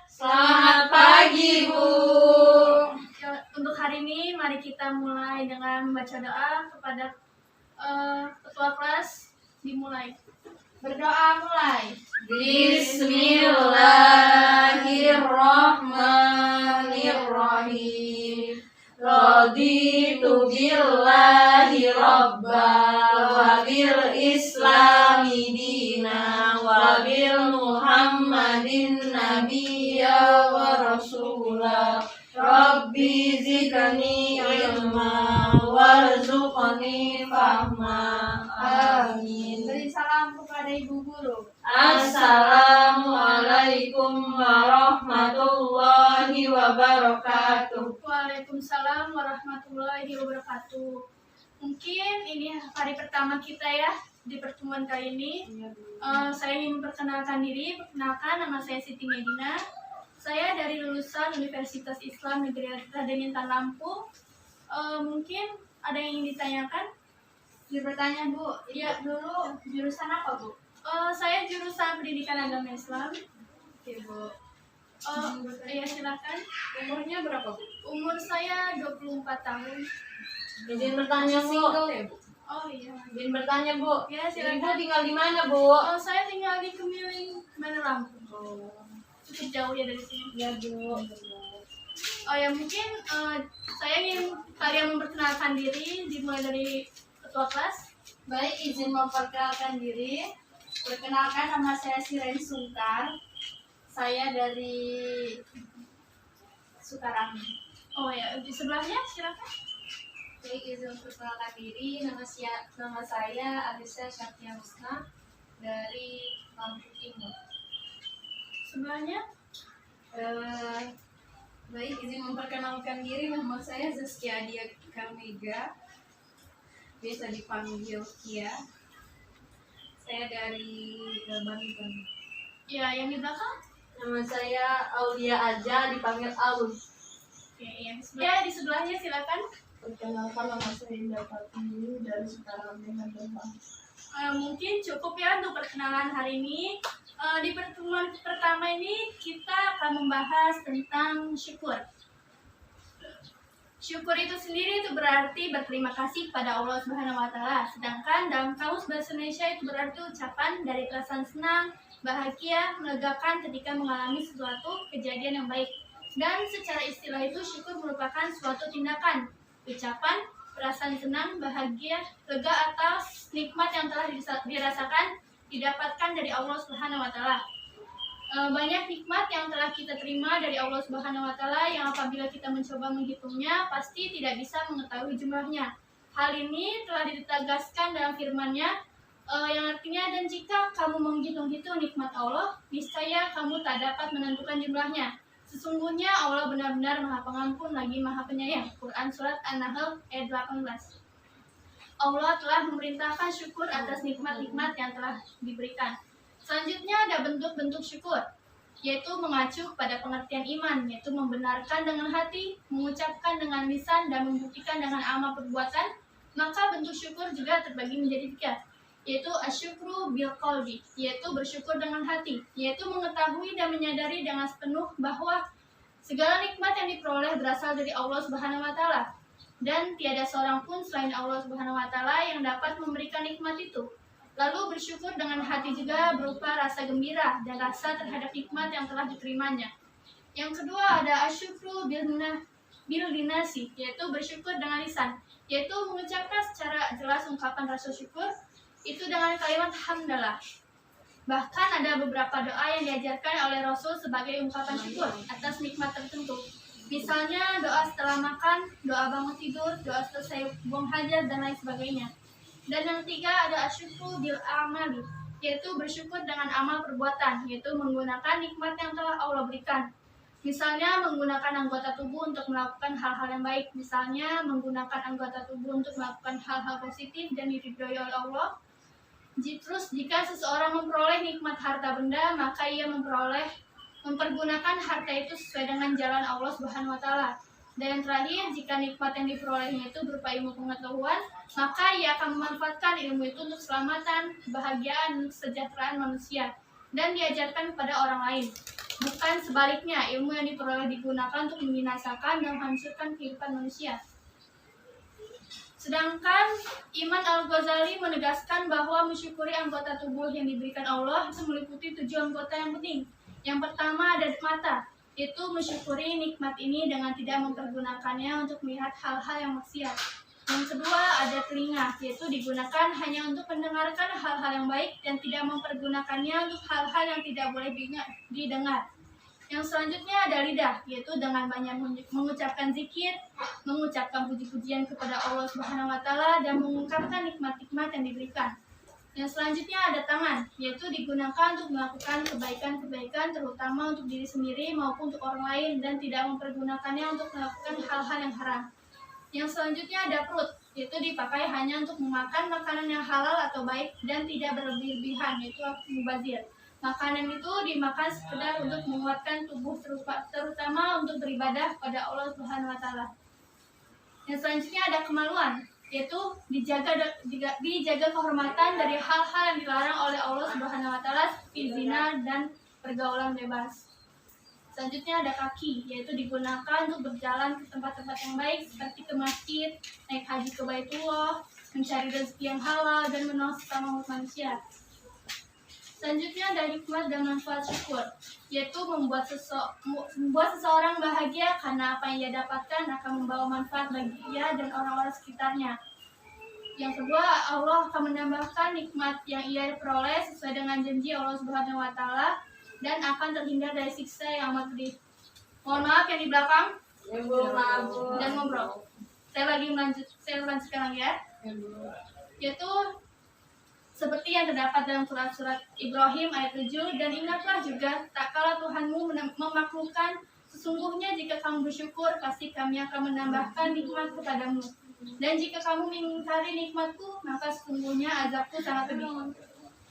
Selamat pagi, Bu. Untuk hari ini, mari kita mulai dengan membaca doa kepada ketua kelas. Dimulai. Berdoa mulai. Bismillahirrahmanirrahim. Raditu billahi rabba wa bil islami dina wa bil muhammadin nabiyya wa rasula. Rabbi zidni ilma warzuqni fahma. Amin. Beri salam kepada Ibu Guru. Assalamualaikum warahmatullahi wabarakatuh. Waalaikumsalam warahmatullahi wabarakatuh. Mungkin ini hari pertama kita ya di pertemuan kali ini. Saya ingin memperkenalkan diri. Perkenalkan, nama saya Siti Medina. Saya dari lulusan Universitas Islam Negeri Raden Intan Lampung. Mungkin ada yang ingin ditanyakan? Bertanya, Bu. Ya, Dulu jurusan apa, Bu? saya jurusan Pendidikan Agama Islam. Oke, Bu. Ya, silakan. Umurnya berapa, Bu? Umur saya 24 tahun. Izin bertanya, Bu. Oh iya. Izin bertanya, Bu. Ya, Ibu silakan. tinggal di mana, Bu? Saya tinggal di Kemiling, Bandar Lampung. Cukup jauh ya dari sini. Ya, Bu. Ya mungkin saya ingin kalian memperkenalkan diri, dimulai dari ketua kelas. Baik, izin memperkenalkan diri. Perkenalkan, nama saya Siren Sungkar. Saya dari Sukarami. Oh ya, di sebelahnya silakan. Baik, izin memperkenalkan diri. Nama saya Alisa Syafia Husna dari Lampung Timur. Sebelahnya. Baik, izin memperkenalkan diri. Nama saya Zaskia Adia Kamega, biasa dipanggil Kia. Saya dari Banten. Ya, yang di belakang. Nama saya Aulia Aja, dipanggil Alun. Oke, yang sebelah. Ya, di sebelahnya silakan. Perkenalkan, nama saya Indah Fatini dari Sukarami, Banten. Mungkin cukup ya untuk perkenalan hari ini. Di pertemuan pertama ini kita akan membahas tentang syukur. Syukur itu sendiri itu berarti berterima kasih kepada Allah Subhanahu wa taala. Sedangkan dalam kamus bahasa Indonesia itu berarti ucapan dari perasaan senang, bahagia, melegakan ketika mengalami suatu kejadian yang baik. Dan secara istilah itu syukur merupakan suatu tindakan, ucapan, perasaan senang, bahagia, lega atas nikmat yang telah dirasakan, didapatkan dari Allah Subhanahu wa taala. Banyak nikmat yang telah kita terima dari Allah Subhanahu wa taala yang apabila kita mencoba menghitungnya pasti tidak bisa mengetahui jumlahnya. Hal ini telah ditegaskan dalam firman-Nya yang artinya, dan jika kamu menghitung-hitung nikmat Allah, niscaya kamu tak dapat menentukan jumlahnya. Sesungguhnya Allah benar-benar Maha Pengampun lagi Maha Penyayang. Quran Surat An-Nahl ayat 18. Allah telah memerintahkan syukur atas nikmat-nikmat yang telah diberikan. Selanjutnya ada bentuk-bentuk syukur, yaitu mengacu pada pengertian iman, yaitu membenarkan dengan hati, mengucapkan dengan lisan, dan membuktikan dengan amal perbuatan. Maka bentuk syukur juga terbagi menjadi 3, yaitu asyukru bil qalbi, yaitu bersyukur dengan hati, yaitu mengetahui dan menyadari dengan sepenuh bahwa segala nikmat yang diperoleh berasal dari Allah Subhanahu wa taala, dan tiada seorang pun selain Allah Subhanahu wa taala yang dapat memberikan nikmat itu. Lalu bersyukur dengan hati juga berupa rasa gembira dan rasa terhadap nikmat yang telah diterimanya. Yang kedua ada asyukru bil dinasi, yaitu bersyukur dengan lisan, yaitu mengucapkan secara jelas ungkapan rasa syukur itu dengan kalimat hamdalah. Bahkan ada beberapa doa yang diajarkan oleh Rasul sebagai ungkapan syukur atas nikmat tertentu. Misalnya doa setelah makan, doa bangun tidur, doa selesai buang hajat, dan lain sebagainya. Dan yang ketiga ada asyukru bil amali, yaitu bersyukur dengan amal perbuatan, yaitu menggunakan nikmat yang telah Allah berikan. Misalnya menggunakan anggota tubuh untuk melakukan hal-hal yang baik. Misalnya menggunakan anggota tubuh untuk melakukan hal-hal positif dan diridhoi oleh Allah. Terus jika seseorang memperoleh nikmat harta benda, maka ia mempergunakan harta itu sesuai dengan jalan Allah Subhanahu wa taala. Dan yang terakhir, jika nikmat yang diperolehnya itu berupa ilmu pengetahuan, maka ia akan memanfaatkan ilmu itu untuk keselamatan, kebahagiaan, kesejahteraan manusia, dan diajarkan kepada orang lain. bukan sebaliknya. Ilmu yang diperoleh digunakan untuk membinasakan dan menghancurkan kehidupan manusia. Sedangkan Imam Al-Ghazali menegaskan bahwa mensyukuri anggota tubuh yang diberikan Allah itu meliputi 7 anggota yang penting. Yang pertama ada mata, yaitu mensyukuri nikmat ini dengan tidak mempergunakannya untuk melihat hal-hal yang maksiat. Yang kedua ada telinga, yaitu digunakan hanya untuk mendengarkan hal-hal yang baik dan tidak mempergunakannya untuk hal-hal yang tidak boleh didengar. Yang selanjutnya ada lidah, yaitu dengan banyak mengucapkan zikir, mengucapkan puji-pujian kepada Allah Subhanahu wa taala dan mengungkapkan nikmat-nikmat yang diberikan. Yang selanjutnya ada tangan, yaitu digunakan untuk melakukan kebaikan-kebaikan terutama untuk diri sendiri maupun untuk orang lain dan tidak mempergunakannya untuk melakukan hal-hal yang haram. Yang selanjutnya ada perut, yaitu dipakai hanya untuk memakan makanan yang halal atau baik dan tidak berlebihan, yaitu mubazir. Makanan itu dimakan sekedar untuk menguatkan tubuh terutama untuk beribadah pada Allah Subhanahu wa taala. Yang selanjutnya ada kemaluan, yaitu dijaga kehormatan dari hal-hal yang dilarang oleh Allah Subhanahu wa taala seperti zina dan pergaulan bebas. Selanjutnya ada kaki, yaitu digunakan untuk berjalan ke tempat-tempat yang baik seperti ke masjid, naik haji ke Baitullah, mencari rezeki yang halal dan menolong sesama manusia. Selanjutnya ada hikmat dan manfaat syukur, yaitu membuat seseorang bahagia karena apa yang ia dapatkan akan membawa manfaat bagi ia dan orang-orang sekitarnya. Yang kedua, Allah akan menambahkan nikmat yang ia peroleh sesuai dengan janji Allah Subhanahu wa taala dan akan terhindar dari siksa yang amat pedih. Mohon maaf yang di belakang dan ngobrol. Saya lanjutkan lagi ya. Yaitu seperti yang terdapat dalam surat-surat Ibrahim ayat 7, dan ingatlah juga tak kala Tuhanmu memakhlukkan, sesungguhnya jika kamu bersyukur pasti kami akan menambahkan nikmat kepadamu, dan jika kamu mengingkari nikmatku maka sesungguhnya azabku sangat pedih.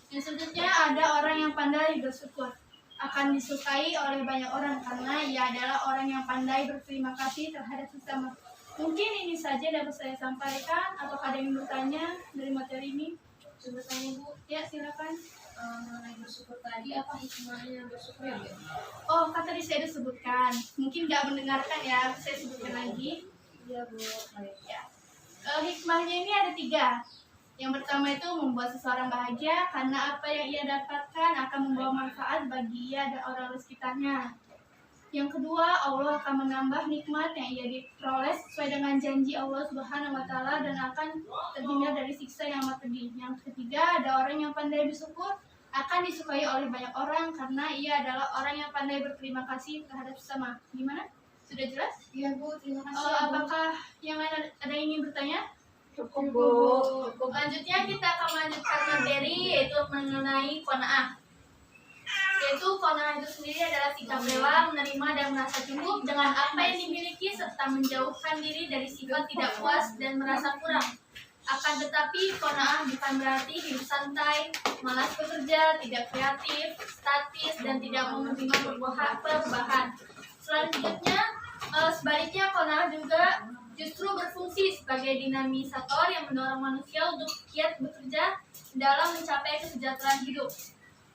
Yang selanjutnya ada orang yang pandai bersyukur, akan disukai oleh banyak orang karena ia adalah orang yang pandai berterima kasih terhadap sesama. Mungkin ini saja dapat saya sampaikan. Apakah ada yang bertanya dari materi ini? Coba tanya Bu. Ya, silakan. Mengenai bersyukur tadi, apa hikmahnya bersyukur ya Bu? Oh, kan tadi saya sudah sebutkan. Mungkin nggak mendengarkan ya, saya sebutkan lagi. Iya Bu. Baik. Ya. Hikmahnya ini ada 3. Yang pertama itu membuat seseorang bahagia karena apa yang ia dapatkan akan membawa manfaat bagi ia dan orang sekitarnya. Yang kedua, Allah akan menambah nikmat yang ia diperoleh sesuai dengan janji Allah Subhanahu wa taala dan akan terhindar dari siksa yang amat pedih. Yang ketiga, ada orang yang pandai bersyukur akan disukai oleh banyak orang karena ia adalah orang yang pandai berterima kasih terhadap sesama. Gimana? Sudah jelas? Iya Bu, terima kasih. Apakah yang lain ada yang ingin bertanya? Cukup Bu. Selanjutnya kita akan melanjutkan materi yaitu mengenai qanaah. Yaitu qanaah itu sendiri adalah sikap rela menerima dan merasa cukup dengan apa yang dimiliki serta menjauhkan diri dari sifat tidak puas dan merasa kurang. Akan tetapi qanaah bukan berarti hidup santai, malas bekerja, tidak kreatif, statis dan tidak menerima perubahan. Selanjutnya sebaliknya qanaah juga justru berfungsi sebagai dinamisator yang mendorong manusia untuk giat bekerja dalam mencapai kesejahteraan hidup.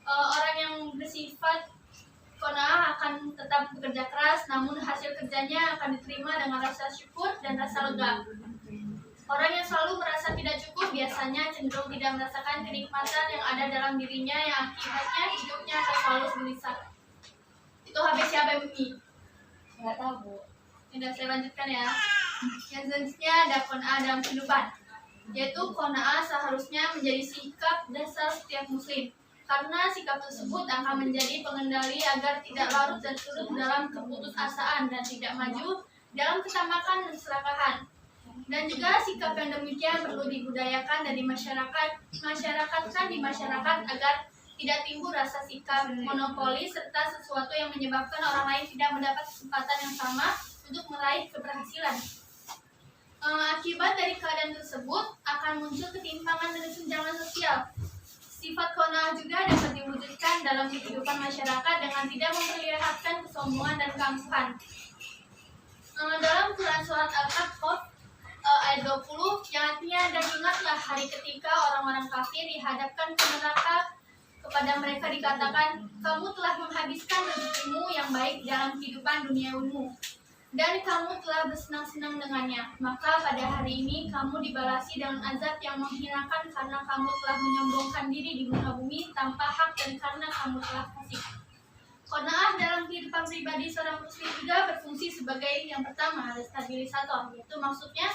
Orang yang bersifat qanaah akan tetap bekerja keras, namun hasil kerjanya akan diterima dengan rasa syukur dan rasa lega. Orang yang selalu merasa tidak cukup biasanya cenderung tidak merasakan kenikmatan yang ada dalam dirinya, yang akibatnya hidupnya akan selalu gelisah. Itu HBCABMI. Nggak tahu Bu. Sudah, saya lanjutkan ya. Yang selanjutnya ada qanaah dalam kehidupan, yaitu qanaah seharusnya menjadi sikap dasar setiap muslim, karena sikap tersebut akan menjadi pengendali agar tidak larut dan surut dalam keputusasaan dan tidak maju dalam ketamakan dan keserakahan. Dan juga sikap yang demikian perlu dibudayakan dan masyarakatkan di masyarakat agar tidak timbul rasa sikap monopoli serta sesuatu yang menyebabkan orang lain tidak mendapat kesempatan yang sama untuk meraih keberhasilan. Akibat dari keadaan tersebut akan muncul ketimpangan dan kesenjangan sosial. Sifat qanaah juga dapat diwujudkan dalam kehidupan masyarakat dengan tidak memperlihatkan kesombongan dan keangkuhan. Dalam Quran surat Al-Kahf ayat 20 yang artinya, dan ingatlah hari ketika orang-orang kafir dihadapkan ke neraka, kepada mereka dikatakan, kamu telah menghabiskan rezekimu baik dalam kehidupan duniawimu, dan kamu telah bersenang-senang dengannya. Maka pada hari ini kamu dibalasi dengan azab yang menghinakan karena kamu telah menyombongkan diri di muka bumi tanpa hak dan karena kamu telah fasik. Qanaah dalam kehidupan pribadi seorang muslim juga berfungsi sebagai yang pertama, ada stabilisator, yaitu maksudnya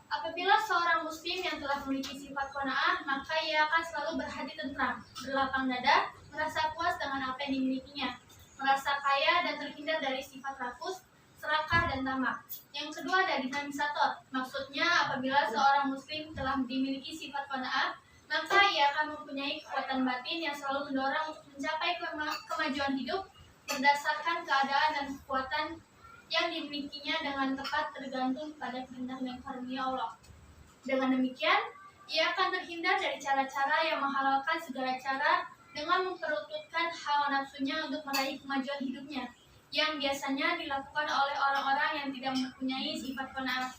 apabila seorang muslim yang telah memiliki sifat qanaah, maka ia akan selalu berhati tentram, berlapang dada, merasa puas dengan apa yang dimilikinya, merasa kaya dan terhindar dari sifat rakus, serakah dan tamak. Yang kedua ada dinamisator, maksudnya apabila seorang muslim telah dimiliki sifat qanaah, maka ia akan mempunyai kekuatan batin yang selalu mendorong untuk mencapai kemajuan hidup berdasarkan keadaan dan kekuatan yang dimilikinya dengan tepat tergantung pada kehendak dan karunia Allah. Dengan demikian, ia akan terhindar dari cara-cara yang menghalalkan segala cara dengan memperuntukkan hawa nafsunya untuk meraih kemajuan hidupnya, yang biasanya dilakukan oleh orang-orang yang tidak mempunyai sifat qanaah.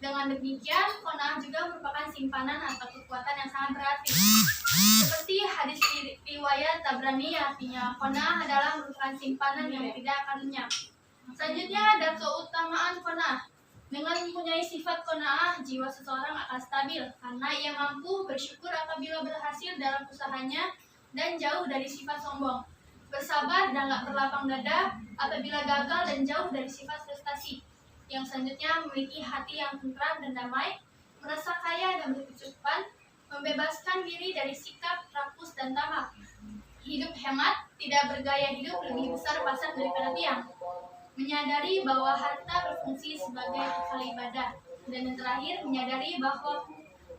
Dengan demikian, qanaah juga merupakan simpanan atau kekuatan yang sangat berarti. Seperti hadis riwayat Tabrani, artinya qanaah adalah merupakan simpanan yang tidak akan lenyap. Selanjutnya ada keutamaan qanaah. Dengan mempunyai sifat qanaah, jiwa seseorang akan stabil karena ia mampu bersyukur apabila berhasil dalam usahanya dan jauh dari sifat sombong. Bersabar dan tak berlapang dada apabila gagal dan jauh dari sifat frustasi. Yang selanjutnya memiliki hati yang tentram dan damai, merasa kaya dan berkecukupan, membebaskan diri dari sikap rakus dan tamak. Hidup hemat, tidak bergaya hidup lebih besar pasar daripada tiang. Menyadari bahwa harta berfungsi sebagai bekal ibadah. Dan yang terakhir, menyadari bahwa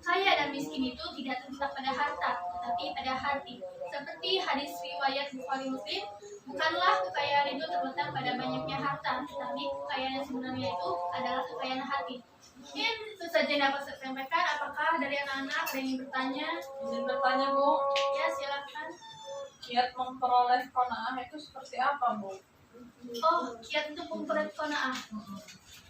kaya dan miskin itu tidak terletak pada harta, tetapi pada hati. Seperti hadis riwayat Bukhari Muslim, bukanlah kekayaan itu terletak pada banyaknya harta, tetapi kekayaan yang sebenarnya itu adalah kekayaan hati. Mungkin itu saja yang dapat saya sampaikan. Apakah dari anak-anak ada yang ingin bertanya? Izin bertanya, Bu. Ya, silakan. Kiat memperoleh qanaah itu seperti apa, Bu? Oh, kiat untuk memperoleh qanaah.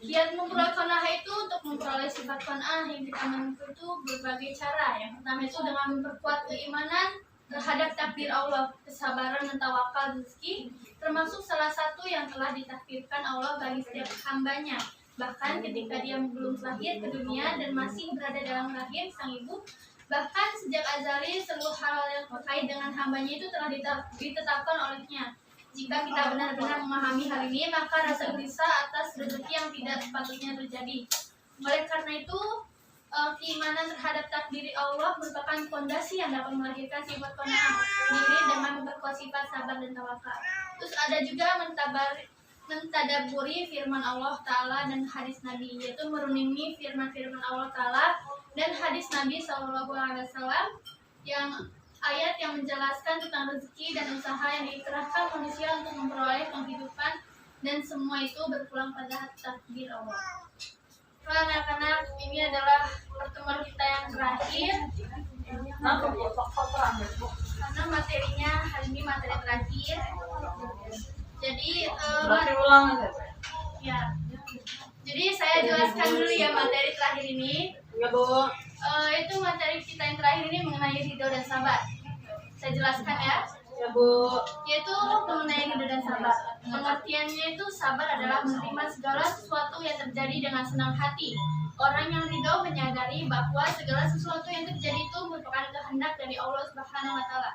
Kiat memperoleh qanaah itu untuk memperoleh sifat qanaah yang kita menempuh itu berbagai cara. Yang pertama itu dengan memperkuat keimanan terhadap takdir Allah, kesabaran dan tawakal rezeki, termasuk salah satu yang telah ditakdirkan Allah bagi setiap hambanya. Bahkan ketika dia belum lahir ke dunia dan masih berada dalam rahim sang ibu, bahkan sejak azali seluruh hal yang terkait dengan hambanya itu telah ditetapkan olehnya. Jika kita benar-benar memahami hal ini, maka rasa gelisah atas rezeki yang tidak sepatutnya terjadi. Oleh karena itu, keimanan terhadap takdir Allah merupakan fondasi yang dapat melahirkan sifat qanaah diri dengan memperkuat sifat sabar dan tawakal. Terus ada juga mentadaburi firman Allah Ta'ala dan hadis Nabi, yaitu merenungi firman-firman Allah Ta'ala dan hadis Nabi SAW yang ayat yang menjelaskan tentang rezeki dan usaha yang dikerahkan manusia untuk memperoleh penghidupan, dan semua itu berpulang pada takdir Allah. Anak-anak, ini adalah pertemuan kita yang terakhir. Kenapa, Bu? Terakhir, Bu. Karena materinya hari ini materi terakhir. Jadi Berarti ulang aja, Bu. ya. Jadi saya jelaskan dulu ya materi terakhir ini. Iya, Bu. Itu materi kita yang terakhir ini mengenai ridho dan sabar. Saya jelaskan ya. Ya, Bu. Yaitu mengenai ridho dan sabar. Pengertiannya itu sabar adalah menerima segala sesuatu yang terjadi dengan senang hati. Orang yang ridho menyadari bahwa segala sesuatu yang terjadi itu merupakan kehendak dari Allah Subhanahu wa Ta'ala.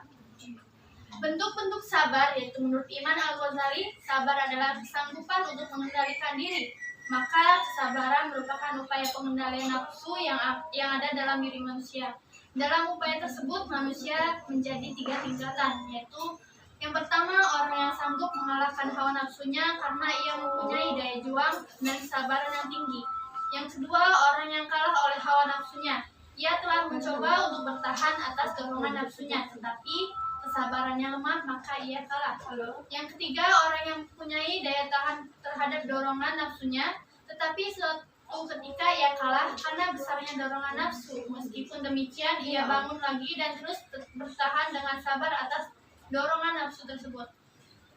Bentuk-bentuk sabar yaitu menurut Imam Al-Ghazali, sabar adalah kesanggupan untuk mengendalikan diri. Maka kesabaran merupakan upaya pengendalian nafsu yang ada dalam diri manusia. Dalam upaya tersebut, manusia menjadi 3 tingkatan, yaitu yang pertama, orang yang sanggup mengalahkan hawa nafsunya karena ia mempunyai daya juang dan kesabaran yang tinggi. Yang kedua, orang yang kalah oleh hawa nafsunya. Ia telah mencoba untuk bertahan atas dorongan nafsunya, tetapi kesabarannya lemah, maka ia kalah. Yang ketiga, orang yang mempunyai daya tahan terhadap dorongan nafsunya, tetapi suatu ketika ia kalah karena besarnya dorongan nafsu. Meskipun demikian, ia bangun lagi dan terus bertahan dengan sabar atas dorongan nafsu tersebut.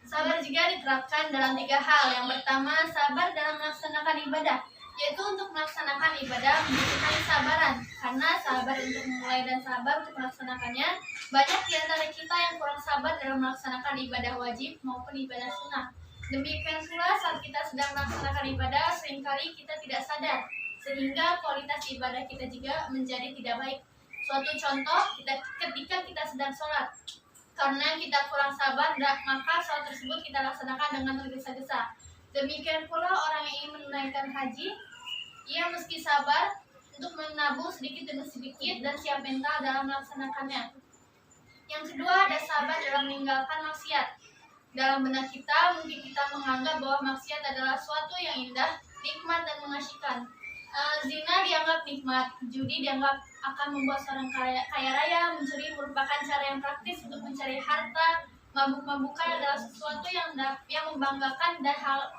Sabar juga diterapkan dalam 3 hal. Yang pertama, sabar dalam melaksanakan ibadah, yaitu untuk melaksanakan ibadah membutuhkan kesabaran. Karena sabar untuk memulai dan sabar untuk melaksanakannya, banyak di antara kita yang kurang sabar dalam melaksanakan ibadah wajib maupun ibadah sunnah. Demikian pula saat kita sedang melaksanakan ibadah, seringkali kita tidak sadar, sehingga kualitas ibadah kita juga menjadi tidak baik. Suatu contoh, ketika kita sedang sholat, karena kita kurang sabar, maka sholat tersebut kita laksanakan dengan tergesa-gesa. Demikian pula orang yang ingin menunaikan haji, ia meski sabar untuk menabung sedikit demi sedikit dan siap mental dalam melaksanakannya. Yang kedua, ada sabar dalam meninggalkan maksiat. Dalam benak kita, mungkin kita menganggap bahwa maksiat adalah suatu yang indah, nikmat, dan mengasyikkan. Zina dianggap nikmat, judi dianggap akan membuat seorang kaya raya, mencuri merupakan cara yang praktis untuk mencari harta, mabuk-mabukan adalah sesuatu yang membanggakan, dan hal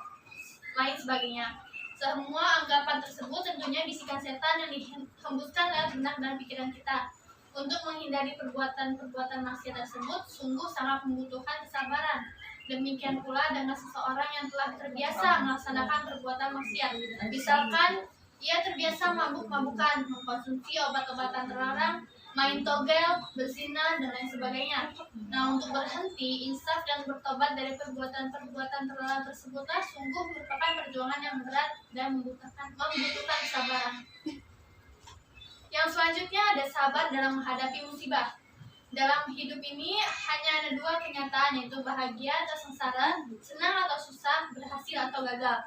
lain sebagainya. Semua anggapan tersebut tentunya bisikan setan yang dihembuskan lewat benak dan pikiran kita. Untuk menghindari perbuatan-perbuatan maksiat tersebut sungguh sangat membutuhkan kesabaran. Demikian pula dengan seseorang yang telah terbiasa melaksanakan perbuatan maksiat. Misalkan ia terbiasa mabuk-mabukan, mengkonsumsi obat-obatan terlarang, main togel, berzina, dan lain sebagainya. Nah, untuk berhenti, insaf, dan bertobat dari perbuatan-perbuatan terlarang tersebutlah sungguh merupakan perjuangan yang berat dan membutuhkan kesabaran. Yang selanjutnya ada sabar dalam menghadapi musibah. Dalam hidup ini hanya ada dua kenyataan, yaitu bahagia atau sengsara, senang atau susah, berhasil atau gagal.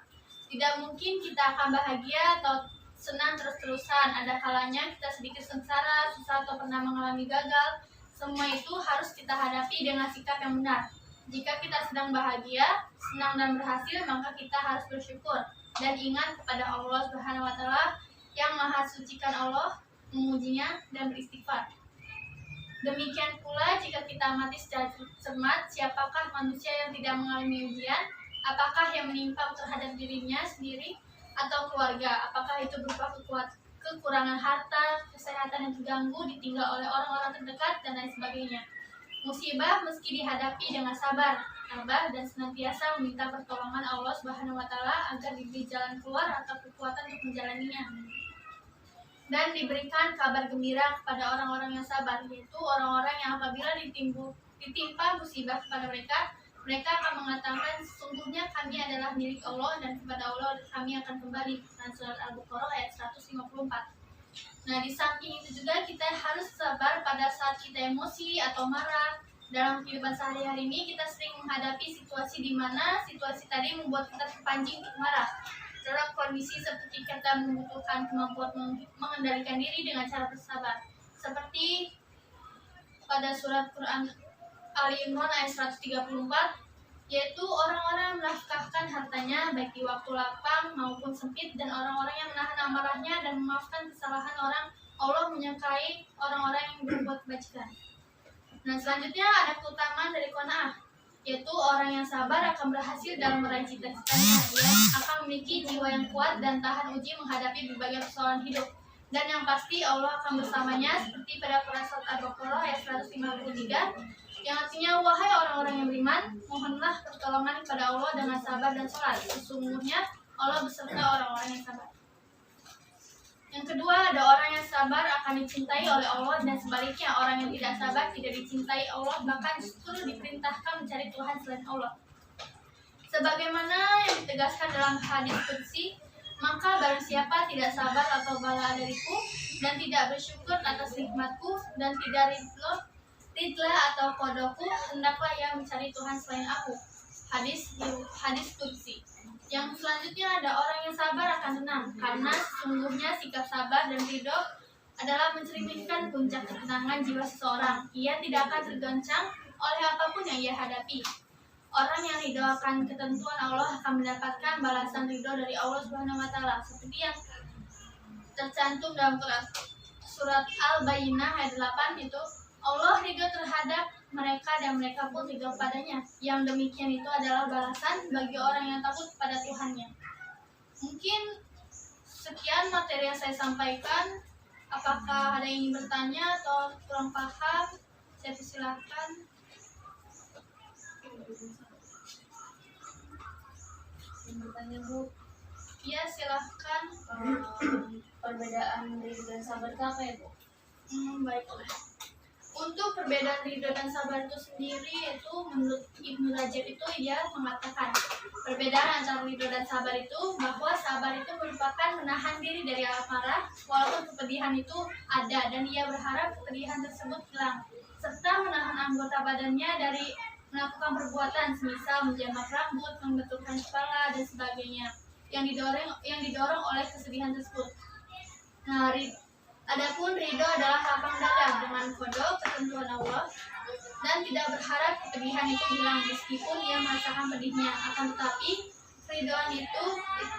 Tidak mungkin kita akan bahagia atau senang terus-terusan. Ada kalanya kita sedikit sengsara, susah, atau pernah mengalami gagal. Semua itu harus kita hadapi dengan sikap yang benar. Jika kita sedang bahagia, senang, dan berhasil, maka kita harus bersyukur dan ingat kepada Allah Subhanahu wa Ta'ala yang Maha Sucikan Allah, memujinya, dan beristighfar. Demikian pula jika kita mati secara cermat, siapakah manusia yang tidak mengalami ujian? Apakah yang menimpa terhadap dirinya sendiri atau keluarga? Apakah itu berupa kekurangan harta, kesehatan yang terganggu, ditinggal oleh orang-orang terdekat, dan lain sebagainya. Musibah meski dihadapi dengan sabar, tabah, dan senantiasa meminta pertolongan Allah Subhanahu wa Ta'ala agar diberi jalan keluar atau kekuatan untuk menjalaninya. Dan diberikan kabar gembira kepada orang-orang yang sabar, yaitu orang-orang yang apabila ditimpa musibah kepada mereka akan mengatakan, sesungguhnya kami adalah milik Allah dan kepada Allah kami akan kembali. Dan surat Al-Baqarah ayat 154. Nah, di samping itu juga kita harus sabar pada saat kita emosi atau marah. Dalam kehidupan sehari-hari ini kita sering menghadapi situasi di mana situasi tadi membuat kita terpancing untuk marah. Dalam kondisi seperti kita membutuhkan kemampuan mengendalikan diri dengan cara bersabar. Seperti pada surat Quran Ali Imran ayat 134, yaitu orang-orang yang menafkahkan hartanya baik di waktu lapang maupun sempit, dan orang-orang yang menahan amarahnya dan memaafkan kesalahan orang. Allah menyukai orang-orang yang berbuat kebajikan. Nah, selanjutnya ada keutamaan dari qanaah, yaitu orang yang sabar akan berhasil dalam meraih cita-citanya. Dia akan memiliki jiwa yang kuat dan tahan uji menghadapi berbagai persoalan hidup. Dan yang pasti Allah akan bersamanya, seperti pada Quran surat Al-Baqarah ayat 153, yang artinya, wahai orang-orang yang beriman, mohonlah pertolongan kepada Allah dengan sabar dan sholat. Sesungguhnya Allah beserta orang-orang yang sabar. Yang kedua, ada orang yang sabar akan dicintai oleh Allah, dan sebaliknya orang yang tidak sabar tidak dicintai Allah, bahkan justru diperintahkan mencari Tuhan selain Allah. Sebagaimana yang ditegaskan dalam hadis qudsi, maka barang siapa tidak sabar atau bala dariku dan tidak bersyukur atas nikmatku dan tidak ridla atau kodoku, hendaklah ia mencari Tuhan selain aku. Hadis qudsi. Yang selanjutnya ada orang yang sabar akan tenang, karena sesungguhnya sikap sabar dan ridho adalah mencerminkan puncak ketenangan jiwa seseorang. Ia tidak akan tergoncang oleh apapun yang ia hadapi. Orang yang ridho akan ketentuan Allah akan mendapatkan balasan ridho dari Allah Subhanahu wa Ta'ala, seperti yang tercantum dalam surat Al-Bayyinah ayat 8, itu Allah ridho terhadap mereka dan mereka pun ridho padanya. Yang demikian itu adalah balasan bagi orang yang takut kepada Tuhannya. Mungkin sekian materi yang saya sampaikan. Apakah ada yang ingin bertanya atau kurang paham? Saya persilahkan. Bertanya, Bu. Ya, silahkan. Perbedaan ridho dan sabar itu apa ya, Bu? Baiklah. Untuk perbedaan ridho dan sabar itu sendiri, itu menurut Ibnu Rajab itu dia mengatakan perbedaan antara ridho dan sabar itu bahwa sabar itu merupakan menahan diri dari amarah walaupun kepedihan itu ada dan ia berharap kepedihan tersebut hilang, serta menahan anggota badannya dari melakukan perbuatan semisal menjamak rambut, membetulkan kepala dan sebagainya yang didorong oleh kesedihan tersebut. Nah, adapun ridho adalah lapang dada dengan kodok ketentuan Allah dan tidak berharap kepedihan itu hilang meskipun ia merasakan pedihnya. Akan tetapi ridhoan itu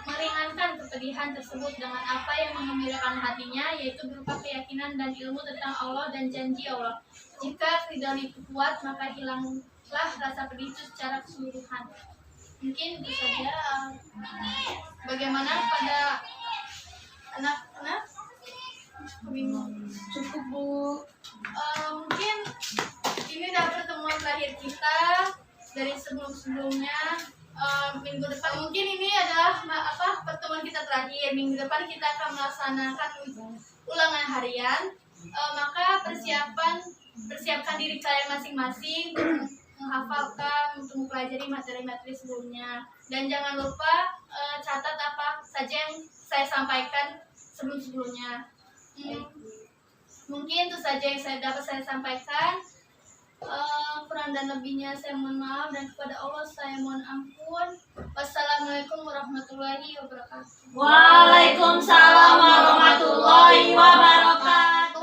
meringankan kepedihan tersebut dengan apa yang mengembirakan hatinya, yaitu berupa keyakinan dan ilmu tentang Allah dan janji Allah. Jika ridhoan itu kuat, maka hilanglah rasa pedih itu secara keseluruhan. Mungkin itu saja. Bagaimana pada anak-anak? Cukup Bu. Mungkin ini adalah pertemuan terakhir kita dari sebelum-sebelumnya. Minggu depan mungkin ini adalah pertemuan kita terakhir. Minggu depan kita akan melaksanakan ulangan harian. Maka persiapkan diri kalian masing-masing untuk menghafalkan, untuk mempelajari materi-materi sebelumnya, dan jangan lupa catat apa saja yang saya sampaikan sebelum-sebelumnya. Mungkin itu saja yang dapat saya sampaikan. Kurang dan lebihnya saya mohon maaf, dan kepada Allah saya mohon ampun. Wassalamualaikum warahmatullahi wabarakatuh. Waalaikumsalam warahmatullahi wabarakatuh.